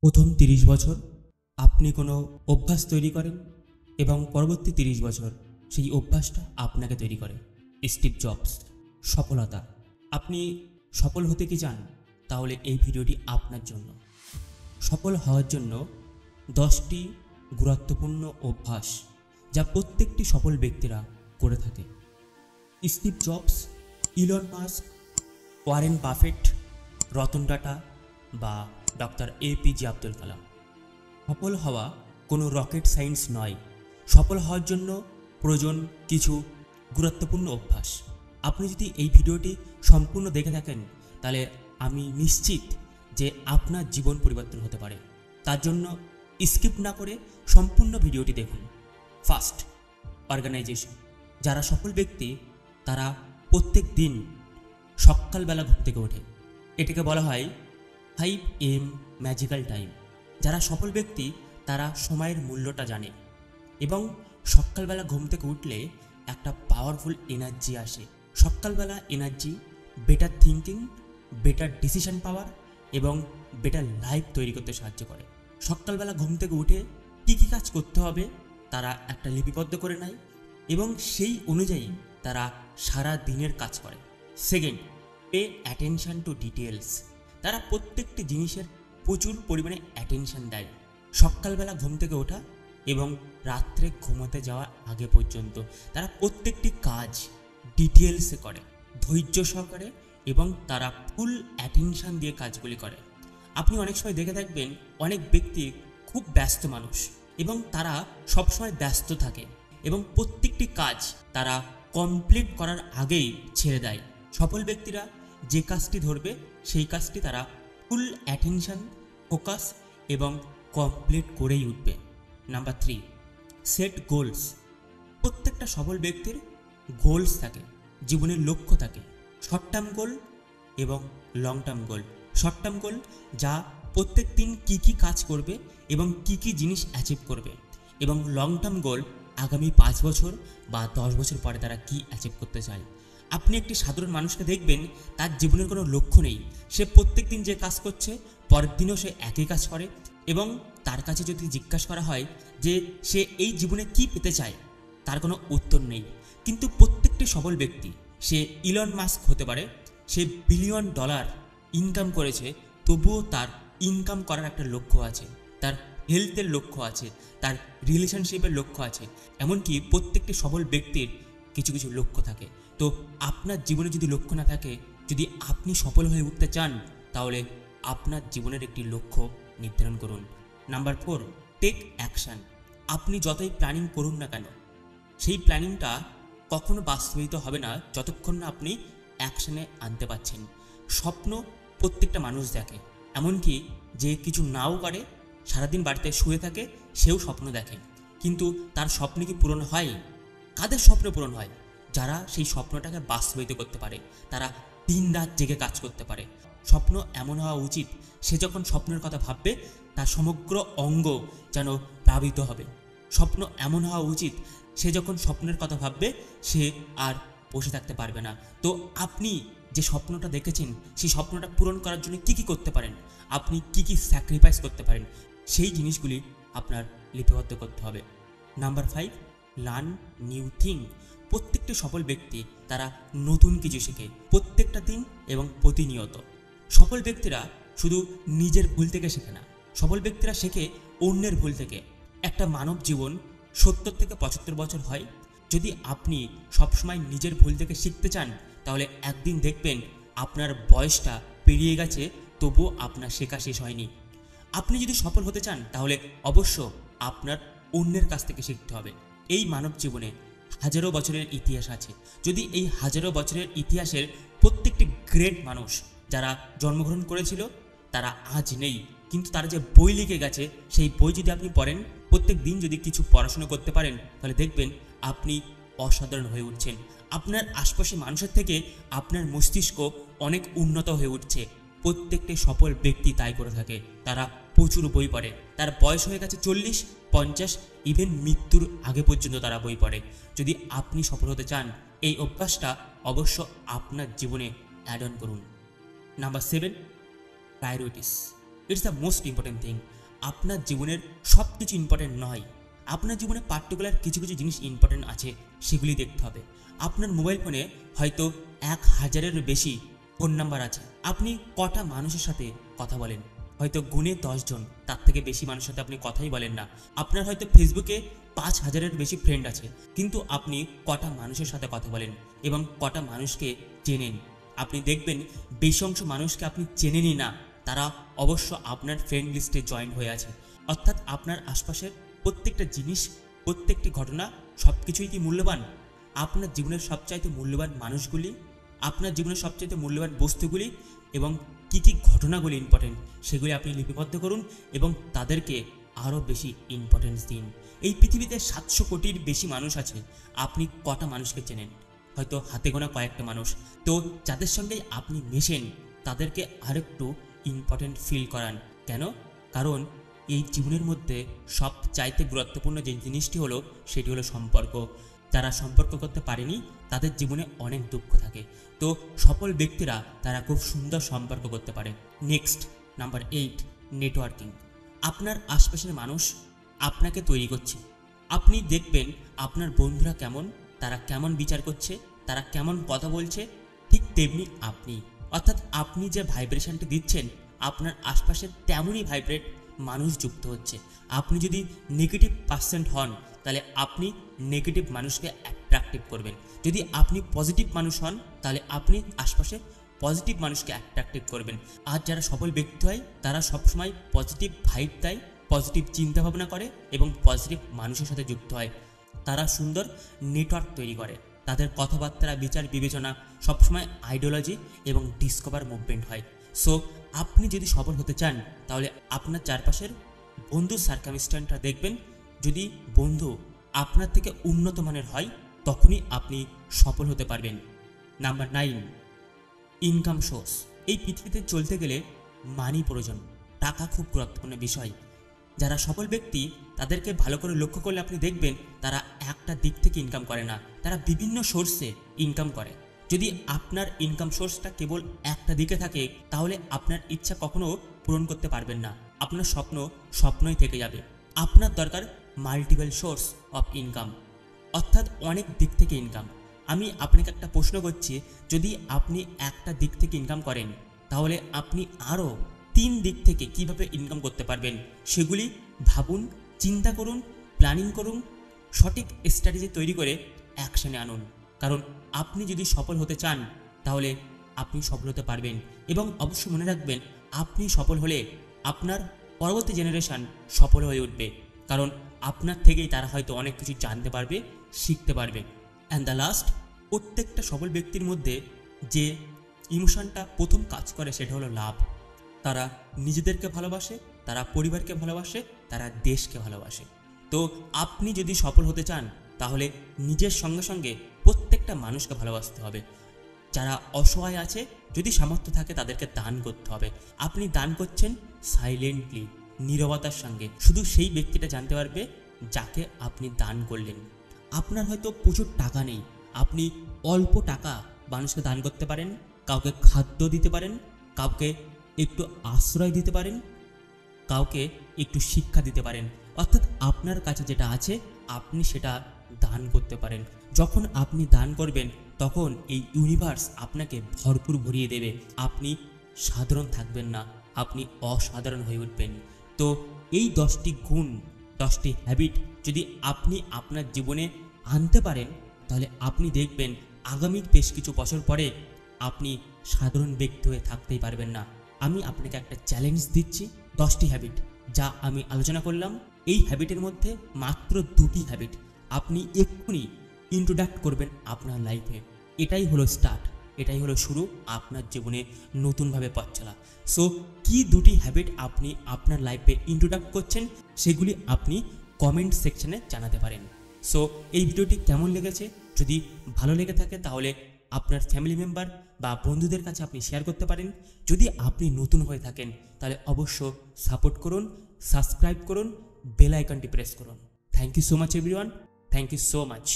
প্রথম 30 বছর আপনি কোনো অভ্যাস তৈরি করেন এবং পরবর্তী 30 বছর সেই অভ্যাসটা আপনাকে তৈরি করে। Steve jobs. সফলতা। আপনি সফল হতে কি চান? তাহলে এই ভিডিওটি আপনার জন্য। সফল হওয়ার জন্য 10টি গুরুত্বপূর্ণ অভ্যাস যা প্রত্যেকটি সফল ব্যক্তিরা করে থাকে। Steve jobs, Elon Musk, Warren Buffett, Ratan Tata বা ডক্টর APJ আব্দুল কালাম। সফল হওয়া কোনো রকেট সায়েন্স নয়। সফল হওয়ার জন্য প্রয়োজন কিছু গুরুত্বপূর্ণ অভ্যাস। আপনি যদি এই ভিডিওটি সম্পূর্ণ দেখে থাকেন তাহলে আমি নিশ্চিত যে আপনার জীবন পরিবর্তন হতে পারে। তার জন্য স্কিপ না করে সম্পূর্ণ ভিডিওটি দেখুন। First, organization. যারা সফল ব্যক্তি তারা প্রত্যেক দিন সকালবেলা ঘুম থেকে ওঠে। এটাকে বলা হয় 5 AM ম্যাজিক্যাল টাইম। যারা সফল ব্যক্তি তারা সময়ের মূল্যটা জানে এবং সকালবেলা ঘুম থেকে উঠলে একটা পাওয়ারফুল এনার্জি আসে। সকালবেলা energy better thinking, better decision power এবং বেটার লাইফ তৈরি করতে সাহায্য করে। সকালবেলা ঘুম থেকে উঠে কী কী কাজ করতে হবে তারা একটা লিপিবদ্ধ করে নেয় এবং সেই অনুযায়ী তারা সারা দিনের কাজ করে। Second, pay attention to details. তারা প্রত্যেকটি জিনিসের প্রচুর পরিমাণে অ্যাটেনশন দেয়। সকালবেলা ঘুম থেকে ওঠা এবং রাত্রে ঘুমাতে যাওয়ার আগে পর্যন্ত তারা প্রত্যেকটি কাজ ডিটেলসে করে, ধৈর্য সহকারে এবং তারা ফুল অ্যাটেনশন দিয়ে কাজগুলি করে। আপনি অনেক সময় দেখে থাকবেন অনেক ব্যক্তি খুব ব্যস্ত মানুষ এবং তারা সবসময় ব্যস্ত থাকে এবং প্রত্যেকটি কাজ তারা কমপ্লিট করার আগেই ছেড়ে দেয়। সফল ব্যক্তিরা যে কাজটি ধরবে সেই কাজটি তারা ফুল অ্যাটেনশন, ফোকাস এবং কমপ্লিট করেই উঠবে। Number 3, set goals. প্রত্যেকটা সফল ব্যক্তির গোলস থাকে, জীবনের লক্ষ্য থাকে। শর্ট টার্ম গোল এবং long term goal. Short term goal যা প্রত্যেক দিন কী কী কাজ করবে এবং কী কী জিনিস অ্যাচিভ করবে, এবং লং টার্ম গোল আগামী 5 বছর বা 10 বছর পরে তারা কী অ্যাচিভ করতে চায়। আপনি একটি সাধারণ মানুষকে দেখবেন তার জীবনের কোনো লক্ষ্য নেই। সে প্রত্যেক দিন যে কাজ করছে পরের দিনও সে একই কাজ করে এবং তার কাছে যদি জিজ্ঞাসা করা হয় যে সে এই জীবনে কি পেতে চায় তার কোনো উত্তর নেই। কিন্তু প্রত্যেকটি সফল ব্যক্তি, সে ইলন মাস্ক হতে পারে, সে $1 বিলিয়ন ইনকাম করেছে, তবুও তার ইনকাম করার একটা লক্ষ্য আছে, তার হেলথের লক্ষ্য আছে, তার রিলেশনশিপের লক্ষ্য আছে। এমনকি প্রত্যেকটি সফল ব্যক্তির কিছু কিছু লক্ষ্য থাকে। তো আপনার জীবনে যদি লক্ষ্য না থাকে, যদি আপনি সফল হয়ে উঠতে চান তাহলে আপনার জীবনের একটি লক্ষ্য নির্ধারণ করুন। Number 4, take action. আপনি যতই প্ল্যানিং করুন না কেন সেই প্ল্যানিংটা কখনো বাস্তবায়িত হবে না যতক্ষণ না আপনি অ্যাকশানে আনতে পারছেন। স্বপ্ন প্রত্যেকটা মানুষ দেখে, এমনকি যে কিছু নাও করে, সারাদিন বাড়িতে শুয়ে থাকে, সেও স্বপ্ন দেখে। কিন্তু তার স্বপ্ন কি পূরণ হয়? কাদের স্বপ্ন পূরণ হয়? যারা সেই স্বপ্নটাকে বাস্তবায়িত করতে পারে, তারা দিন রাত জেগে কাজ করতে পারে। স্বপ্ন এমন হওয়া উচিত সে যখন স্বপ্নের কথা ভাববে তার সমগ্র অঙ্গ যেন প্লাবিত হবে। স্বপ্ন এমন হওয়া উচিত সে যখন স্বপ্নের কথা ভাববে সে আর বসে থাকতে পারবে না। তো আপনি যে স্বপ্নটা দেখেছেন সেই স্বপ্নটা পূরণ করার জন্য কী কী করতে পারেন, আপনি কী কী স্যাক্রিফাইস করতে পারেন, সেই জিনিসগুলি আপনার লিপিবদ্ধ করতে হবে। Number 5, learn new thing. প্রত্যেকটি সফল ব্যক্তি তারা নতুন কিছু শেখে প্রত্যেকটা দিন এবং প্রতিনিয়ত। সফল ব্যক্তিরা শুধু নিজের ভুল থেকে শেখে না, সফল ব্যক্তিরা শেখে অন্যের ভুল থেকে। একটা মানব জীবন 70 থেকে 75 বছর হয়। যদি আপনি সবসময় নিজের ভুল থেকে শিখতে চান তাহলে একদিন দেখবেন আপনার বয়সটা পেরিয়ে গেছে তবুও আপনার শেখা শেষ হয়নি। আপনি যদি সফল হতে চান তাহলে অবশ্য আপনার অন্যের কাছ থেকে শিখতে হবে। এই মানব জীবনে হাজারো বছরের ইতিহাস আছে। যদি এই হাজারো বছরের ইতিহাসের প্রত্যেকটি গ্রেট মানুষ যারা জন্মগ্রহণ করেছিল তারা আজ নেই, কিন্তু তারা যে বই লিখে গেছে সেই বই যদি আপনি পড়েন, প্রত্যেক দিন যদি কিছু পড়াশোনা করতে পারেন তাহলে দেখবেন আপনি অসাধারণ হয়ে উঠছেন। আপনার আশপাশের মানুষের থেকে আপনার মস্তিষ্ক অনেক উন্নত হয়ে উঠছে। প্রত্যেকটি সফল ব্যক্তি তাই করে থাকে, তারা প্রচুর বই পড়ে। তার বয়স হয়ে গেছে 40, 50, ইভেন মৃত্যুর আগে পর্যন্ত তারা বই পড়ে। যদি আপনি সফল হতে চান এই অভ্যাসটা অবশ্য আপনার জীবনে অ্যাড অন করুন। Number 7, priorities. It's the most important thing. আপনার জীবনের সব কিছু ইম্পর্টেন্ট নয়, আপনার জীবনে পার্টিকুলার কিছু কিছু জিনিস ইম্পর্টেন্ট আছে, সেগুলি দেখতে হবে। আপনার মোবাইল ফোনে হয়তো 1000-এর বেশি ফোন নাম্বার আছে, আপনি কটা মানুষের সাথে কথা বলেন? হয়তো গুণে 10 জন, তার থেকে বেশি মানুষের সাথে আপনি কথাই বলেন না। আপনার হয়তো ফেসবুকে 5000-এর বেশি ফ্রেন্ড আছে, কিন্তু আপনি কটা মানুষের সাথে কথা বলেন এবং কটা মানুষকে চেনেন? আপনি দেখবেন বেশি অংশ মানুষকে আপনি চেনেনই না, তারা অবশ্য আপনার ফ্রেন্ড লিস্টে জয়েন হয়ে আছে। অর্থাৎ আপনার আশপাশের প্রত্যেকটা জিনিস, প্রত্যেকটি ঘটনা, সব কিছুই কি মূল্যবান? আপনার জীবনের সবচাইতে মূল্যবান মানুষগুলি, আপনার জীবনের সবচাইতে মূল্যবান বস্তুগুলি এবং কী কী ঘটনাগুলি ইম্পর্টেন্ট, সেগুলি আপনি লিপিবদ্ধ করুন এবং তাদেরকে আরও বেশি ইম্পর্টেন্স দিন। এই পৃথিবীতে 700 কোটির বেশি মানুষ আছে, আপনি কটা মানুষকে চেনেন? হয়তো হাতে গোনা কয়েকটা মানুষ। তো যাদের সঙ্গে আপনি মেশেন তাদেরকে আরেকটু ইম্পর্টেন্ট ফিল করান। কেন? কারণ এই জীবনের মধ্যে সবচাইতে গুরুত্বপূর্ণ যে জিনিসটি হলো, সেটি হলো সম্পর্ক। যারা সম্পর্ক করতে পারেনি তাদের জীবনে অনেক দুঃখ থাকে। তো সফল ব্যক্তিরা তারা খুব সুন্দর সম্পর্ক করতে পারে। Next, number 8, networking. আপনার আশপাশের মানুষ আপনাকে তৈরি করছে। আপনি দেখবেন আপনার বন্ধুরা কেমন, তারা কেমন বিচার করছে, তারা কেমন কথা বলছে, ঠিক তেমনি আপনি, অর্থাৎ আপনি যে ভাইব্রেশনটি দিচ্ছেন আপনার আশপাশে তেমনই ভাইব্রেট মানুষ যুক্ত হচ্ছে। আপনি যদি নেগেটিভ পার্সেন্ট হন তাহলে আপনি নেগেটিভ মানুষকে অ্যাট্রাক্টিভ করবেন। যদি আপনি পজিটিভ মানুষ হন তাহলে আপনি আশপাশে পজিটিভ মানুষকে অ্যাট্রাক্টিভ করবেন। আর যারা সফল ব্যক্তি হয় তারা সবসময় পজিটিভ ভাইব দেয়, পজিটিভ চিন্তাভাবনা করে এবং পজিটিভ মানুষের সাথে যুক্ত হয়। তারা সুন্দর নেটওয়ার্ক তৈরি করে, তাদের কথাবার্তা, বিচার বিবেচনা সবসময় আইডিওলজি এবং ডিসকভার মুভমেন্ট হয়। সো আপনি যদি সফল হতে চান তাহলে আপনার চারপাশের বন্ধুর সার্কামস্ট্যান্সটা দেখবেন। যদি বন্ধু আপনার থেকে উন্নত মানের হয় তখনই আপনি সফল হতে পারবেন। Number 9, income source. এই পৃথিবীতে চলতে গেলে মানি প্রয়োজন, টাকা খুব গুরুত্বপূর্ণ বিষয়। যারা সফল ব্যক্তি তাদেরকে ভালো করে লক্ষ্য করলে আপনি দেখবেন তারা একটা দিক থেকে ইনকাম করে না, তারা বিভিন্ন সোর্সে ইনকাম করে। যদি আপনার ইনকাম সোর্সটা কেবল একটা দিকে থাকে তাহলে আপনার ইচ্ছা কখনো পূরণ করতে পারবেন না, আপনার স্বপ্ন স্বপ্নই থেকে যাবে। আপনার দরকার মাল্টিপল সোর্স অফ ইনকাম, অর্থাৎ অনেক দিক থেকে ইনকাম। আমি আপনাকে একটা প্রশ্ন করছি, যদি আপনি একটা দিক থেকে ইনকাম করেন তাহলে আপনি আরও 3 দিক থেকে কিভাবে ইনকাম করতে পারবেন সেগুলি ভাবুন, চিন্তা করুন, প্ল্যানিং করুন, সঠিক স্ট্র্যাটেজি তৈরি করে অ্যাকশনে আনুন। কারণ আপনি যদি সফল হতে চান তাহলে আপনি সফল হতে পারবেন। এবং অবশ্যই মনে রাখবেন, আপনি সফল হলে আপনার পরবর্তী জেনারেশন সফল হয়ে উঠবে, কারণ আপনার থেকেই তারা হয়তো অনেক কিছু জানতে পারবে, শিখতে পারবে। অ্যান্ড দ্য লাস্ট, প্রত্যেকটা সফল ব্যক্তির মধ্যে যে ইমোশনটা প্রথম কাজ করে সেটা হলো লাভ। তারা নিজেদেরকে ভালোবাসে, তারা পরিবারকে ভালোবাসে, তারা দেশকে ভালোবাসে। তো আপনি যদি সফল হতে চান তাহলে নিজের সঙ্গে সঙ্গে প্রত্যেকটা মানুষকে ভালোবাসতে হবে। যারা অসহায় আছে, যদি সামর্থ্য থাকে তাদেরকে দান করতে হবে। আপনি দান করছেন সাইলেন্টলি, নীরবতার সঙ্গে, শুধু সেই ব্যক্তিটা জানতে পারবে যাকে আপনি দান করলেন। আপনার হয়তো প্রচুর টাকা নেই, আপনি অল্প টাকা মানুষকে দান করতে পারেন, কাউকে খাদ্য দিতে পারেন, কাউকে একটু আশ্রয় দিতে পারেন, কাউকে একটু শিক্ষা দিতে পারেন। অর্থাৎ আপনার কাছে যেটা আছে আপনি সেটা দান করতে পারেন। যখন আপনি দান করবেন তখন এই ইউনিভার্স আপনাকে ভরপুর ভরিয়ে দেবে। আপনি সাধারণ থাকবেন না, আপনি অসাধারণ হয়ে উঠবেন। তো এই 10টি গুণ, 10টি হ্যাবিট যদি আপনি আপনার জীবনে আনতে পারেন তাহলে আপনি দেখবেন আগামী বেশ কিছু বছর পরে আপনি সাধারণ ব্যক্তি হয়ে থাকতেই পারবেন না। আমি আপনাকে একটা চ্যালেঞ্জ দিচ্ছি, 10টি হ্যাবিট যা আমি আলোচনা করলাম, এই হ্যাবিটের মধ্যে মাত্র 2টি হ্যাবিট আপনি এক্ষুনি ইন্ট্রোডাক্ট করবেন আপনার লাইফে। এটাই হলো স্টার্ট, এটাই হলো শুরু আপনার জীবনে নতুনভাবে পথ চলা। সো কি 2টি হ্যাবিট আপনি আপনার লাইফে ইন্ট্রোডাক্ট করছেন সেগুলি আপনি কমেন্ট সেকশনে জানাতে পারেন। সো এই ভিডিওটি কেমন লেগেছে, যদি ভালো লেগে থাকে তাহলে আপনার ফ্যামিলি মেম্বার বা বন্ধুদের কাছে আপনি শেয়ার করতে পারেন। যদি আপনি নতুন হয়ে থাকেন তাহলে অবশ্য সাপোর্ট করুন, সাবস্ক্রাইব করুন, বেল আইকনটি প্রেস করুন। Thank you so much everyone, thank you so much.